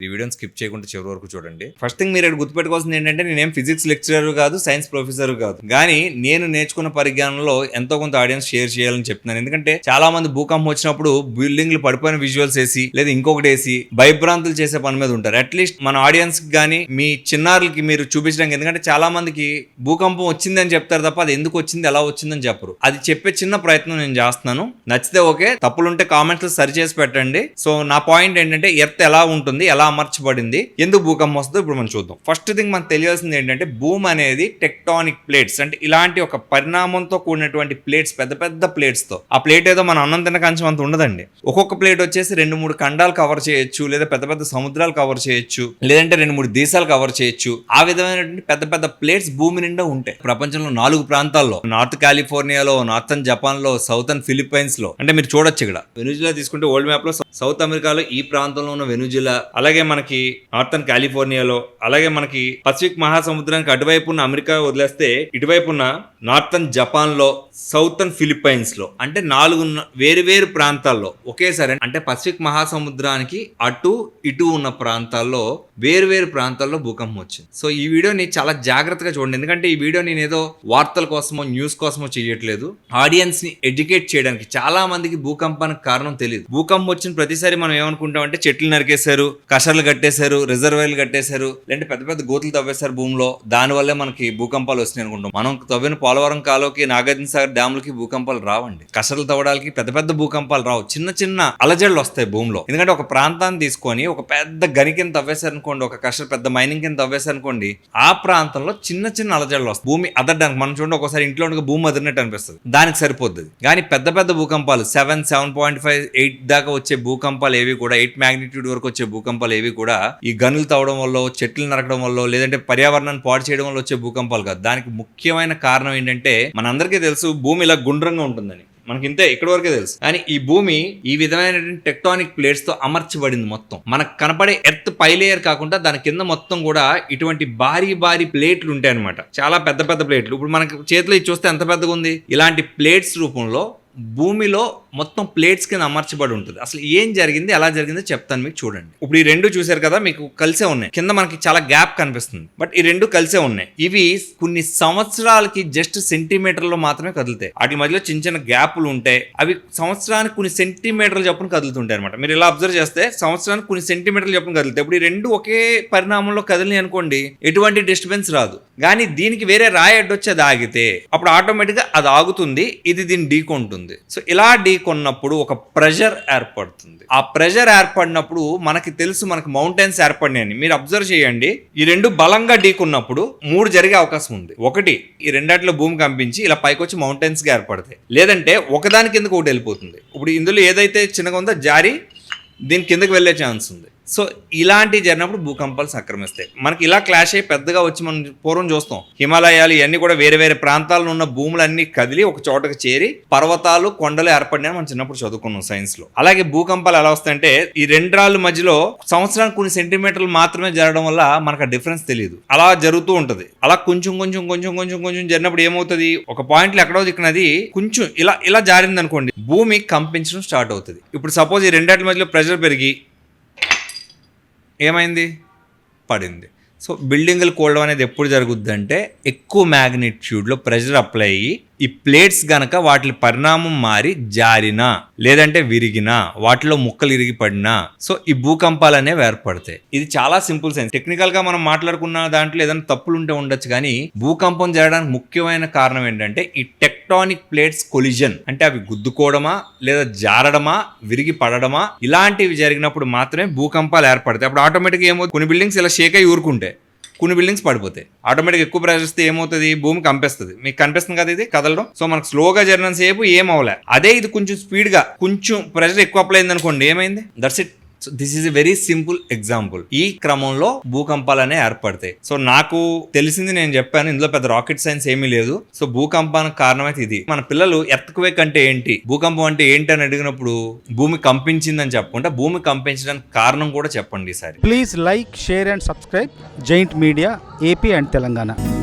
ఈ వీడియోని స్కిప్ చేయకుండా చివరి వరకు చూడండి. ఫస్ట్ థింగ్ మీరు గుర్తుపెట్టుకోవాల్సింది ఏంటంటే, నేనేం ఫిజిక్స్ లెక్చరర్ కాదు, సైన్స్ ప్రొఫెసర్ కాదు, కానీ నేను నేర్చుకున్న పరిజ్ఞానంలో ఎంతో కొంత ఆడియన్స్ షేర్ చేయాలని చెప్తున్నాను. ఎందుకంటే చాలా మంది భూకంపం వచ్చినప్పుడు బిల్డింగ్లు పడిపోయిన విజువల్స్ వేసి లేదా ఇంకొకటి వేసి భయభ్రాంతులు చేసే పని మీద ఉంటారు. అట్లీస్ట్ మన ఆడియన్స్ కానీ మీ చిన్నారులకి మీరు చూపించడానికి, ఎందుకంటే చాలా మందికి భూకంపం వచ్చిందని చెప్తారు తప్ప అది ఎందుకు వచ్చింది ఎలా వచ్చిందని చెప్పరు. అది చెప్పే చిన్న ప్రయత్నం నేను చేస్తున్నాను. నచ్చితే ఓకే, తప్పులుంటే కామెంట్స్ లో సరి చేసి పెట్టండి. సో నా పాయింట్ ఏంటంటే, ఎర్త్ ఎలా ఉంటుంది, ఎలా అమర్చబడింది, ఎందుకు భూకంపం వస్తుందో ఇప్పుడు మనం చూద్దాం. ఫస్ట్ థింగ్ మనకు తెలియాల్సింది ఏంటంటే, భూమి అనేది టెక్టానిక్ ప్లేట్స్, అంటే ఇలాంటి ఒక పరిణామంతో కూడినటువంటి ప్లేట్స్, పెద్ద పెద్ద ప్లేట్స్ తో. ఆ ప్లేట్ ఏదో మన అన్నం తిన్న కంచం అంత ఉండదండి. ఒక్కొక్క ప్లేట్ వచ్చేసి 2-3 ఖండాలు కవర్ చేయొచ్చు, లేదా పెద్ద పెద్ద సముద్రాలు కవర్ చేయొచ్చు, లేదంటే 2-3 దేశాలు కవర్ చేయొచ్చు. ఆ విధమైనటువంటి పెద్ద పెద్ద ప్లేట్స్ భూమి నిండా ఉంటాయి. ప్రపంచంలో 4 ప్రాంతాల్లో, నార్త్ కాలిఫోర్నియాలో, నార్థన్ జపాన్ లో, సౌతర్న్ ఫిలిప్పైన్స్ లో, అంటే మీరు చూడొచ్చు ఇక్కడ వెనుజులా తీసుకుంటే వరల్డ్ మ్యాప్ లో సౌత్ అమెరికాలో ఈ ప్రాంతంలో ఉన్న వెనుజులా, అలాగే మనకి నార్థన్ కాలిఫోర్నియాలో, అలాగే మనకి పసిఫిక్ మహాసముద్రానికి అటువైపు ఉన్న అమెరికా వదిలేస్తే ఇటువైపు ఉన్న నార్థన్ జపాన్ లో, సౌతర్న్ ఫిలిప్పైన్స్ లో, అంటే 4 వేరు ప్రాంతాల్లో ఒకేసారి, అంటే పసిఫిక్ మహాసముద్రానికి అటు ఇటు ఉన్న ప్రాంతాల్లో వేరు ప్రాంతాల్లో భూకంపం వచ్చింది. సో ఈ వీడియోని చాలా జాగ్రత్తగా చూడండి, ఎందుకంటే ఈ వీడియో నేను ఏదో వార్తల కోసమో న్యూస్ కోసమో చేయట్లేదు. ఆడియన్స్ ని ఎడ్యుకేట్ చేయడానికి. చాలా మందికి భూకంపానికి కారణం తెలియదు. భూకంపం వచ్చిన ప్రతిసారి మనం ఏమనుకుంటాం అంటే, చెట్లు నరికేశారు, కషర్లు కట్టేశారు, రిజర్వాయర్లు కట్టేశారు, లేదంటే పెద్ద పెద్ద గోతులు తవ్వేశారు భూమిలో, దానివల్లే మనకి భూకంపాలు వస్తున్నాయి అనుకుంటాం. మనం తవ్విన పోలవరం కాలువకి, నాగార్జున సాగర్ డ్యాములకి భూకంపాలు రావండి. కషర్లు తవ్వడానికి పెద్ద పెద్ద భూకంపాలు రావు, చిన్న చిన్న అలజడులు వస్తాయి భూమిలో. ఎందుకంటే ఒక ప్రాంతాన్ని తీసుకొని ఒక పెద్ద గని కింద తవ్వేశారు అనుకోండి, ఒక కషర్ పెద్ద మైనింగ్ కింద తవ్వేశారు అనుకోండి, ఆ ప్రాంతంలో చిన్న చిన్న అలజడులు వస్తాయి. భూమి అదడానికి మనం చూడండి, ఒకసారి ఇంట్లో భూమి అదిరినట్టు అనిపిస్తుంది, దానికి సరిపోద్ది. కానీ పెద్ద పెద్ద భూకంపాలు 7.5, 8 దాకా వచ్చే భూకంపాలు ఏవి కూడా, 8 మాగ్నిట్యూడ్ వరకు వచ్చే భూకంపాలు ఏవి కూడా ఈ గనులు తవ్వడం వల్ల, చెట్లు నరకడం వల్ల, లేదంటే పర్యావరణాన్ని పాడు చేయడం వల్ల వచ్చే భూకంపాలు కాదు. దానికి ముఖ్యమైన కారణం ఏంటంటే, మనందరికీ తెలుసు భూమి ఇలా గుండ్రంగా ఉంటుందని, మనకి ఇంతే ఇక్కడి వరకే తెలుసు. కానీ ఈ భూమి ఈ విధమైనటువంటి టెక్టానిక్ ప్లేట్స్ తో అమర్చబడింది. మొత్తం మనకు కనపడే ఎర్త్ పై లేయర్ కాకుండా దాని కింద మొత్తం కూడా ఇటువంటి భారీ ప్లేట్లు ఉంటాయి అనమాట. చాలా పెద్ద పెద్ద ప్లేట్లు. ఇప్పుడు మనకి చేతిలో ఇది చూస్తే ఎంత పెద్దగా ఉంది. ఇలాంటి ప్లేట్స్ రూపంలో భూమిలో మొత్తం ప్లేట్స్ కింద అమర్చబడి ఉంటుంది. అసలు ఏం జరిగింది, ఎలా జరిగిందో చెప్తాను మీకు, చూడండి. ఇప్పుడు ఈ 2 చూసారు కదా, మీకు కలిసే ఉన్నాయి. కింద మనకి చాలా గ్యాప్ కనిపిస్తుంది, బట్ ఈ 2 కలిసే ఉన్నాయి. ఇవి కొన్ని సంవత్సరాలకి జస్ట్ సెంటీమీటర్లో మాత్రమే కదులుతాయి. వాటి మధ్యలో చిన్న చిన్న గ్యాపులు ఉంటాయి. అవి సంవత్సరానికి కొన్ని సెంటీమీటర్లు చొప్పున కదులుతుంటాయి అనమాట. మీరు ఇలా అబ్జర్వ్ చేస్తే సంవత్సరానికి కొన్ని సెంటీమీటర్లు చొప్పున కదులుతాయి. ఇప్పుడు ఈ 2 ఒకే పరిణామంలో కదిలి అనుకోండి, ఎటువంటి డిస్టర్బెన్స్ రాదు. కానీ దీనికి వేరే రాయి అడ్డొచ్చి అది ఆగితే అప్పుడు ఆటోమేటిక్గా అది ఆగుతుంది, ఇది దీన్ని ఢీకొంటుంది. సో ఇలా ఢీకొన్నప్పుడు ఒక ప్రెషర్ ఏర్పడుతుంది. ఆ ప్రెషర్ ఏర్పడినప్పుడు మనకి తెలుసు, మనకి మౌంటైన్స్ ఏర్పడినాయని. మీరు అబ్జర్వ్ చేయండి, ఈ 2 బలంగా ఢీకొన్నప్పుడు 3 జరిగే అవకాశం ఉంది. ఒకటి, ఈ రెండాటిలో భూమి కంపించి ఇలా పైకి వచ్చి మౌంటైన్స్ గా ఏర్పడతాయి. లేదంటే ఒకదాని కిందకి ఒకటి వెళ్ళిపోతుంది. ఇప్పుడు ఇందులో ఏదైతే చిన్నగా ఉందో జారి దీని కిందకి వెళ్ళే ఛాన్స్ ఉంది. సో ఇలాంటివి జరిగినప్పుడు భూకంపాలు సంక్రమిస్తాయి. మనకి ఇలా క్లాష్ అయ్యి పెద్దగా వచ్చి మనం పూర్వం చూస్తాం, హిమాలయాలు ఇవన్నీ కూడా వేరే ప్రాంతాల్లో ఉన్న భూములన్నీ కదిలి ఒక చోటకు చేరి పర్వతాలు, కొండలు ఏర్పడినా మనం చిన్నప్పుడు చదువుకున్నాం సైన్స్ లో. అలాగే భూకంపాలు ఎలా వస్తాయంటే, ఈ 2 రాళ్ళ మధ్యలో సంవత్సరానికి కొన్ని సెంటీమీటర్లు మాత్రమే జరగడం వల్ల మనకు ఆ డిఫరెన్స్ తెలియదు. అలా జరుగుతూ ఉంటది. అలా కొంచెం జరిగినప్పుడు ఏమవుతుంది, ఒక పాయింట్ లో ఎక్కడో దిక్కునది కొంచెం ఇలా జారింది అనుకోండి, భూమి కంపించడం స్టార్ట్ అవుతుంది. ఇప్పుడు సపోజ్ ఈ 2 మధ్యలో ప్రెషర్ పెరిగి ఏమైంది, పడింది. సో బిల్డింగ్లు కూలడం అనేది ఎప్పుడు జరుగుద్ది అంటే, ఎక్కువ మ్యాగ్నిట్యూడ్లో ప్రెషర్ అప్లై అయ్యి ఈ ప్లేట్స్ గనక వాటి పరిణామం మారి జారినా, లేదంటే విరిగినా, వాటిలో ముక్కలు ఇరిగి పడినా, సో ఈ భూకంపాలు అనేవి ఏర్పడతాయి. ఇది చాలా సింపుల్ సైన్స్. టెక్నికల్ గా మనం మాట్లాడుకున్న దాంట్లో ఏదైనా తప్పులు ఉంటే ఉండొచ్చు, కానీ భూకంపం జరగడానికి ముఖ్యమైన కారణం ఏంటంటే ఈ టెక్టానిక్ ప్లేట్స్ కొలిజన్, అంటే అవి గుద్దుకోవడమా, లేదా జారడమా, విరిగి పడడమా, ఇలాంటివి జరిగినప్పుడు మాత్రమే భూకంపాలు ఏర్పడతాయి. అప్పుడు ఆటోమేటిక్గా ఏమవుతుంది, కొన్ని బిల్డింగ్స్ ఇలా షేక్ అయ్యి ఊరుకుంటాయి, కొన్ని బిల్డింగ్స్ పడిపోతాయి. ఆటోమేటిక్ ఎక్కువ ప్రెషర్ వస్తే ఏమవుతుంది, భూమి కంపిస్తుంది. మీకు కనిపిస్తుంది కదా ఇది కదలడం. సో మనకు స్లోగా జరిగిన సేపు ఏం అవ్వలే. అదే ఇది కొంచెం స్పీడ్ గా, కొంచెం ప్రెషర్ ఎక్కువ అప్లై అయింది అనుకోండి, ఏమైంది, that's it. So this is a very simple example. ఈ క్రమంలో భూకంపాలనే ఏర్పడతాయి. సో నాకు తెలిసింది నేను చెప్పాను, ఇందులో పెద్ద రాకెట్ సైన్స్ ఏమీ లేదు. సో భూకంపానికి కారణమైతే ఇది. మన పిల్లలు ఎర్త్క్వేక్ అంటే ఏంటి, భూకంపం అంటే ఏంటి అని అడిగినప్పుడు భూమి కంపించిందని చెప్పకుండా భూమి కంపించడానికి కారణం కూడా చెప్పండి ఈసారి. Please like, share and subscribe giant media AP and Telangana.